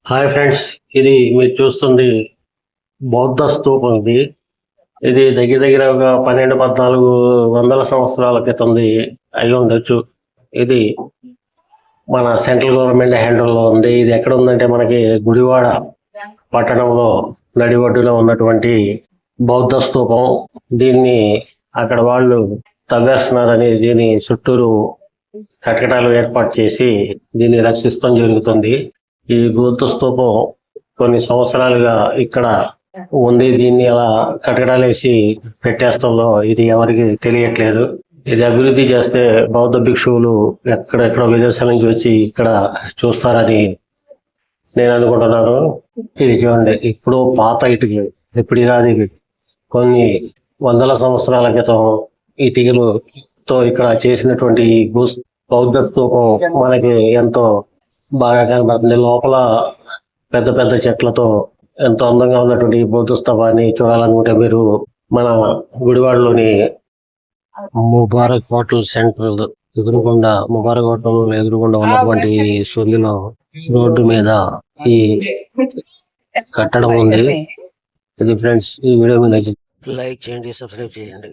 Hi friends, ఇది మీరు చూస్తుంది బౌద్ధ స్తూపం. ఇది దగ్గర దగ్గర ఒక 12-14 వందల సంవత్సరాల క్రితంది అయి ఉండొచ్చు. ఇది మన సెంట్రల్ గవర్నమెంట్ హ్యాండిల్లో ఉంది. ఇది ఎక్కడ ఉందంటే మనకి గుడివాడ పట్టణంలో నడి ఒడ్డున ఉన్నటువంటి బౌద్ధ స్తూపం. దీన్ని అక్కడ వాళ్ళు తవ్వేస్తున్నారని దీని చుట్టూరు కటకటాలు ఏర్పాటు చేసి దీన్ని రక్షిస్తాం జరుగుతుంది. ఈ బౌద్ధ స్తూపం కొన్ని సంవత్సరాలుగా ఇక్కడ ఉంది. దీన్ని అలా కటకటాలు వేసి పెట్టేస్తాంలో ఇది ఎవరికి తెలియట్లేదు. ఇది అభివృద్ధి చేస్తే బౌద్ధ భిక్షువులు ఎక్కడెక్కడో విదేశాల నుంచి వచ్చి ఇక్కడ చూస్తారని నేను అనుకుంటున్నాను. ఇది చూడండి, ఇప్పుడు పాత ఇటుకలు, ఇప్పుడు కాదు, ఇది కొన్ని వందల సంవత్సరాల క్రితం ఇటుకలతో ఇక్కడ చేసినటువంటి ఈ బౌద్ధ స్తూపం మనకి ఎంతో బాగా కనబడుతుంది. లోపల పెద్ద పెద్ద చెట్లతో ఎంతో అందంగా ఉన్నటువంటి బౌద్ధ స్తూపాన్ని చూడాలనుకుంటే మీరు మన గుడివాడలోని ముబారక్ హోటల్ సెంటర్ ఎదురుగుండా, ముబారక్ హోటల్ ఎదురుగుండా ఉన్నటువంటి సొల్లిలో రోడ్డు మీద ఈ కట్టడం ఉంది. ఇది ఫ్రెండ్స్, ఈ వీడియో మీద లైక్ చేయండి, సబ్స్క్రైబ్ చేయండి.